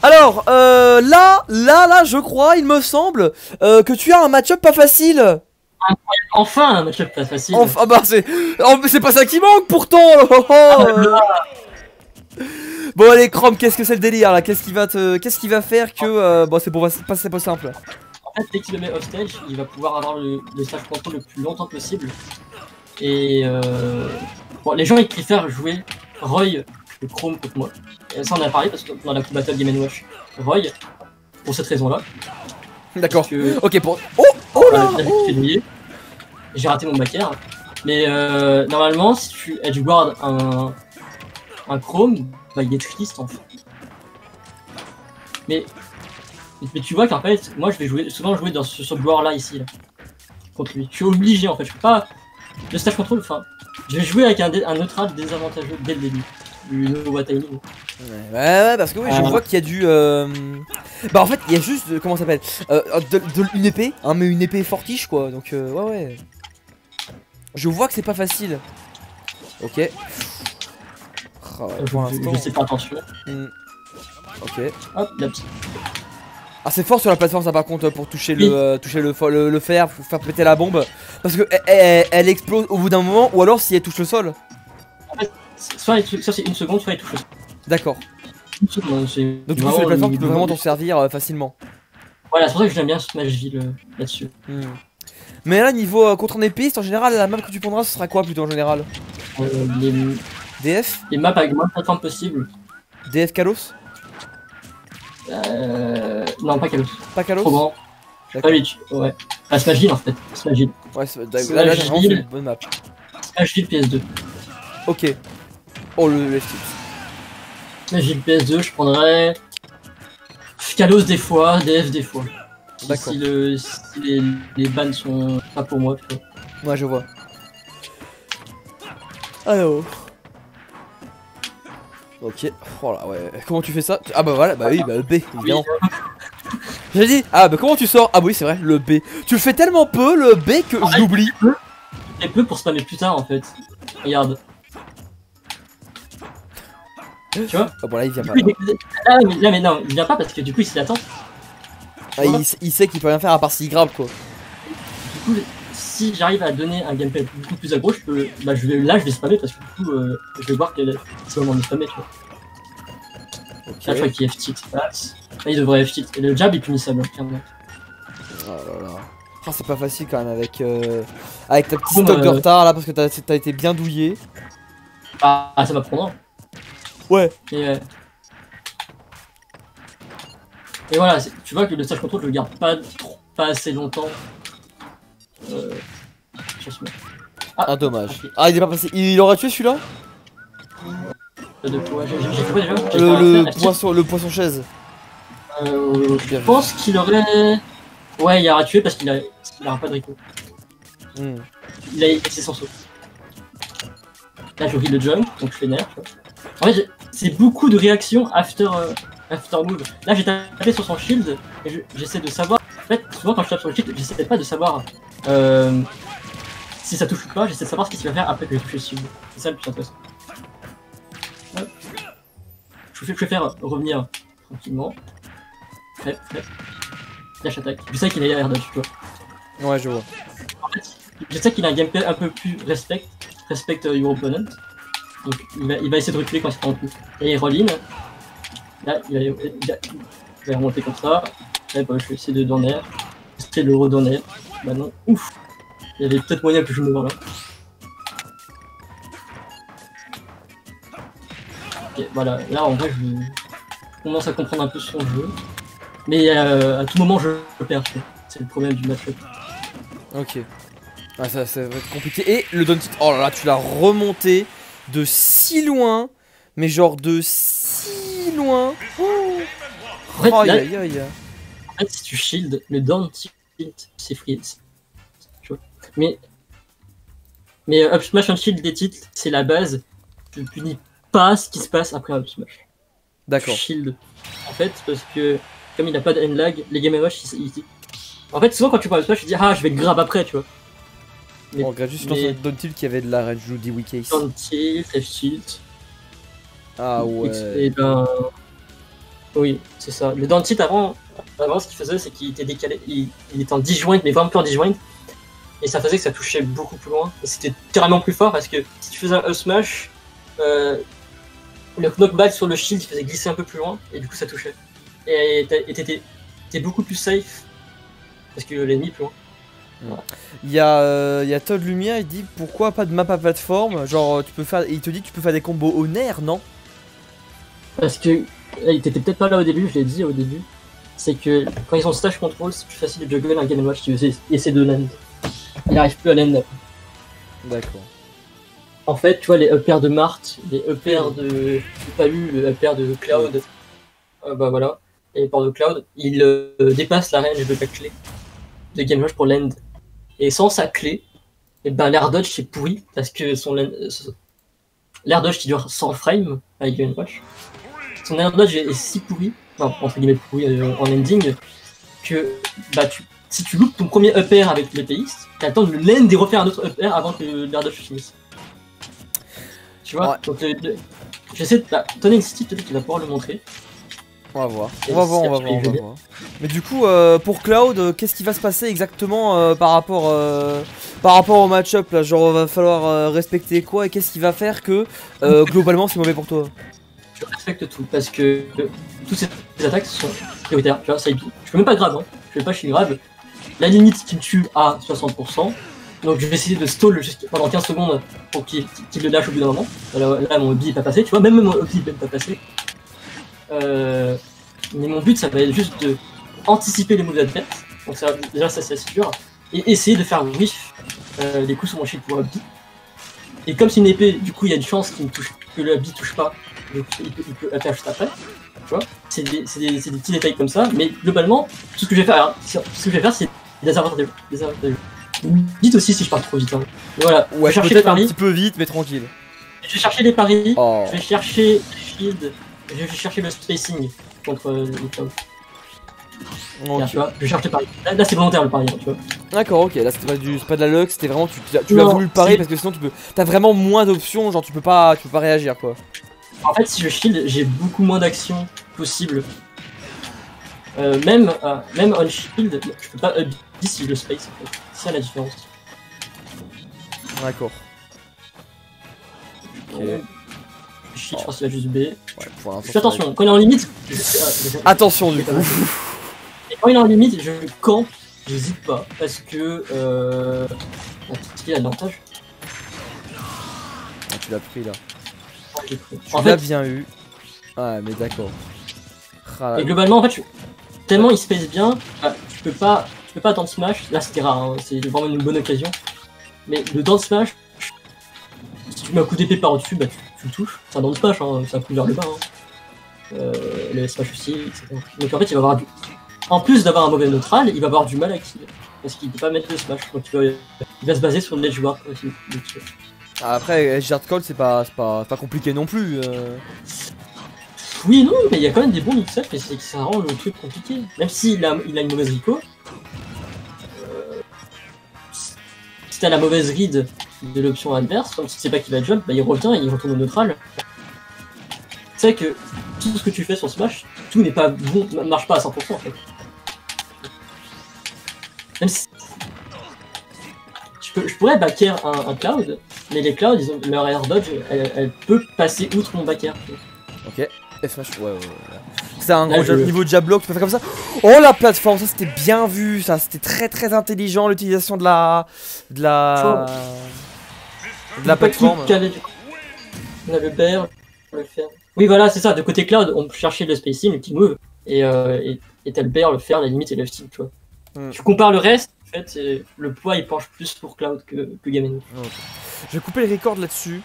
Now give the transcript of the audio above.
Alors, là, je crois, il me semble, que tu as un match-up pas facile. Enfin un match-up pas facile. Enfin, bah c'est pas ça qui manque pourtant. Bon allez Chrome, qu'est-ce que c'est le délire là? Qu'est-ce qui va faire que bon c'est pas simple. En fait, dès qu'il le met off stage, il va pouvoir avoir le stage control le plus longtemps possible. Et bon, les gens ils préfèrent jouer Roy que Chrome contre moi. Et ça on en a parlé parce que dans la Crew Battle Game & Watch, Roy, pour cette raison-là. D'accord. Que... Ok pour. Oh là. J'ai raté mon backer. Mais normalement, si tu edgeguard un Chrome, bah il est triste en fait. Mais tu vois qu'en fait, moi je vais souvent jouer dans ce joueur là ici là, contre lui. Je suis obligé en fait, je peux pas. Le stage control, enfin, je vais jouer avec un neutral désavantageux dès le début. Du Nova Timing. Ouais, parce que oui, je vois qu'il y a du. Bah en fait, il y a juste comment ça s'appelle une épée, hein, mais une épée fortiche quoi. Donc ouais. Je vois que c'est pas facile. Ok. Oh, pour l'instant. Je sais pas, attention. Ok. Hop, la petite. Ah c'est fort sur la plateforme ça par contre pour toucher le fer, pour faire péter la bombe. Parce que elle explose au bout d'un moment ou alors si elle touche le sol. En fait, soit c'est une seconde, soit elle touche le sol. D'accord. Une seconde, c'est. Donc du coup sur les plateformes tu peux vraiment t'en servir facilement. Voilà, c'est pour ça que j'aime bien Smashville là-dessus. Mais là niveau contre un épiste en général la map que tu prendras ce sera quoi plutôt en général? DF? Les maps avec le moins de plateformes possible. DF Kalos? Non, pas Kalos. Pas Kalos? Trop grand. Ouais. Ah, Smashville en fait. Smashville. Ouais, là j'ai vraiment fait une bonne map. Smashville PS2. Ok. Oh le FT. Smashville PS2, je prendrais. Kalos des fois, DF des fois. D'accord. Si les bans sont pas pour moi, plutôt. Ouais, je vois. Alors. Ok. Oh là, ouais. Comment tu fais ça? Ah bah voilà, bah oui, bah le B, évidemment. Oui. J'ai dit, ah bah comment tu sors? Ah bah oui, c'est vrai, le B. Tu le fais tellement peu, le B, que je l'oublie. Et peu pour spammer plus tard en fait. Regarde. Tu vois? Ah bon là il vient pas. Là mais non, il vient pas parce que du coup il s'y attend. Ah, il sait qu'il peut rien faire à part s'il grave quoi. Du coup, si j'arrive à donner un gameplay beaucoup plus aggro, là je vais spammer parce que du coup je vais voir que c'est le moment de spammer, tu vois. Okay. Là je crois qu'il F-tilt passe. Là il devrait F-tilt. Et le jab est punissable, clairement. Oh là là. Ah, c'est pas facile quand même avec ta petite stock de retard là parce que t'as été bien douillé. Ah ça va prendre. Ouais. Et voilà, tu vois que le stage control je le garde pas assez longtemps. Ah dommage. Okay. Ah il est pas passé. Il aurait tué celui-là? De quoi? J'ai fait quoi déjà? Le poisson chaise. Je pense qu'il aurait. Ouais, il aurait tué parce qu'il a pas de Rico. Il a essayé son saut. Là je ris le jump, donc je fais nerf. En fait, c'est beaucoup de réactions after move. Là j'ai tapé sur son shield et j'essaie de savoir. En fait, souvent quand je tape sur le shield, j'essaie pas de savoir si ça touche ou pas, j'essaie de savoir ce qu'il va faire après que j'ai touché le shield. C'est ça le plus intéressant. Hop. Je vais faire revenir tranquillement. Flip. Dash attaque. Je sais qu'il a air dodge, tu vois. Ouais, je vois. En fait, je sais qu'il a un gameplay un peu plus respect your opponent. Donc il va essayer de reculer quand il prend un coup. Et il roll in. Là, il va remonter comme ça. Là, bah, je vais essayer de donner. Essayer de le redonner. Bah non. Ouf. Il y avait peut-être moyen que je me vois là. Ok, voilà. Là, en vrai, je commence à comprendre un peu son jeu. Mais à tout moment, je perds. C'est le problème du match-up. Ok. Ah, ça va être compliqué. Et le down tilt. Oh là là, tu l'as remonté de si loin. Mais genre de si loin. Oh. En fait, là, aïe. En fait, si tu shield, le down tilt, c'est freeze. Tu vois. Mais up smash and shield des tilts, c'est la base. Tu punis pas ce qui se passe après up smash. D'accord. Shield. En fait, parce que comme il n'a pas de end lag, les game watch, en fait, souvent quand tu prends up smash, tu dis ah, je vais le grab après, tu vois. On regarde juste dans un down tilt qui avait de la range, je vous dis weak-case. Down tilt, F tilt. Ah ouais. Et ben. Oui, c'est ça. Mais dans le titre avant ce qu'il faisait, c'est qu'il était décalé, il était en disjoint, mais vraiment plus en disjoint. Et ça faisait que ça touchait beaucoup plus loin. Et c'était carrément plus fort parce que si tu faisais un up smash, le knockback sur le shield il faisait glisser un peu plus loin et du coup ça touchait. Et t'es beaucoup plus safe parce que l'ennemi est plus loin. Voilà. Il y a Todd Lumière, il dit pourquoi pas de map à plateforme, genre tu peux faire, il te dit que tu peux faire des combos au nerf, non? Parce que t'étais peut-être pas là au début, je l'ai dit au début. C'est que quand ils ont stage control, c'est plus facile de juggler un game watch si tu veux essayer de land. Il arrive plus à land. D'accord. En fait, tu vois, les EPR de Mart, les EPR de Palu, le EPR de Cloud, bah voilà, et EPR de Cloud, ils dépassent la range de la clé de Game Watch pour land. Et sans sa clé, et ben l'air dodge c'est pourri, parce que l'air dodge qui dure 100 frames avec Game Watch, son air dodge est si pourri, enfin, entre guillemets pourri en ending, que bah, si tu loupes ton premier EPR avec l'épéiste, t'as le temps de le land et refaire un autre EPR avant que l'air dodge finisse. Tu vois, donc j'essaie de donner une style, peut-être qu'il va pouvoir le montrer. On va voir, on va voir. Mais du coup, pour Cloud, qu'est-ce qui va se passer exactement par rapport au match-up là? Genre, va falloir respecter quoi et qu'est-ce qui va faire que globalement c'est mauvais pour toi? Je respecte tout parce que toutes ces attaques sont prioritaires. Tu vois, ça je peux même pas grave, hein. Je fais pas chez grave. La limite qui me tue à 60%. Donc je vais essayer de stall pendant 15 secondes pour qu'il le lâche au bout d'un moment. Là mon obi est pas passé, tu vois, même mon obi est même pas passé. Mais mon but ça va être juste de anticiper les moves adverses. Donc ça, déjà ça c'est assez dur. Et essayer de faire whiff les coups sur mon shield pour obi. Et comme c'est une épée, du coup il y a une chance que le obi touche pas. Donc il peut attaquer juste après. Tu vois, c'est des petits détails comme ça. Mais globalement, tout ce que je vais faire, c'est des avantages. Dites aussi si je pars trop vite. Hein. Mais voilà, ouais, je vais chercher les paris. Un petit peu vite, mais tranquille. Je vais chercher les paris, je vais chercher les shields, je vais chercher le spacing contre le cloud. Okay. Tu vois, je cherche les paris. Là c'est volontaire le pari, tu vois. D'accord, ok, là c'était pas de la luck, c'était vraiment tu as voulu le pari parce que sinon t'as vraiment moins d'options, genre tu peux pas réagir quoi. En fait, si je shield, j'ai beaucoup moins d'actions possibles. Même on shield, je peux pas up si je le space en fait. C'est ça la différence. D'accord. Ok. Shit, je pense qu'il va juste B. Ouais, pour l'instant. Fais attention, quand il est en limite. Attention du coup. Et quand il est en limite, je campe, j'hésite pas. Parce que. Est-ce qu'il a l'avantage? Ah, tu l'as pris là. Ouais, j'ai pris. Tu l'as bien eu. Ah, mais d'accord. Et globalement, en fait, tellement il space bien, tu peux pas dans smash. Là, c'était rare, hein, c'est vraiment une bonne occasion. Mais le down smash, si tu mets un coup d'épée par-dessus, bah tu le touches. C'est un down smash, hein, c'est un coup vers le bas. Hein. Le smash aussi, etc. Donc en fait, il va avoir en plus d'avoir un mauvais neutral, il va avoir du mal à kill. Parce qu'il peut pas mettre de smash. Donc il va se baser sur le ledge guard pour essayer de kill. Après, Edge Hard Call, c'est pas compliqué non plus. Oui, non, mais il y a quand même des bons mix-up et ça rend le truc compliqué. Même s'il a une mauvaise Rico. Si t'as la mauvaise read de l'option adverse, comme si tu sais pas qu'il va jump, bah il revient et il retourne au neutral. Tu sais que tout ce que tu fais sur Smash, tout n'est pas bon, marche pas à 100% en fait. Même si... Je pourrais backer un Cloud, mais les Clouds, leur air dodge, elle peut passer outre mon backer. Ok. Smash, ouais. C'est un gros niveau de jab block, tu peux faire comme ça. Oh la plateforme, ça c'était bien vu, ça c'était très intelligent l'utilisation de la plateforme. On a le bear, on le faire. Oui voilà, c'est ça, de côté cloud, on peut chercher le spacing, le petit move, et t'as le bear, le faire, la limite et le steam, tu vois. Tu compares le reste, en fait, le poids il penche plus pour cloud que Game. Okay. Je vais couper les records là-dessus.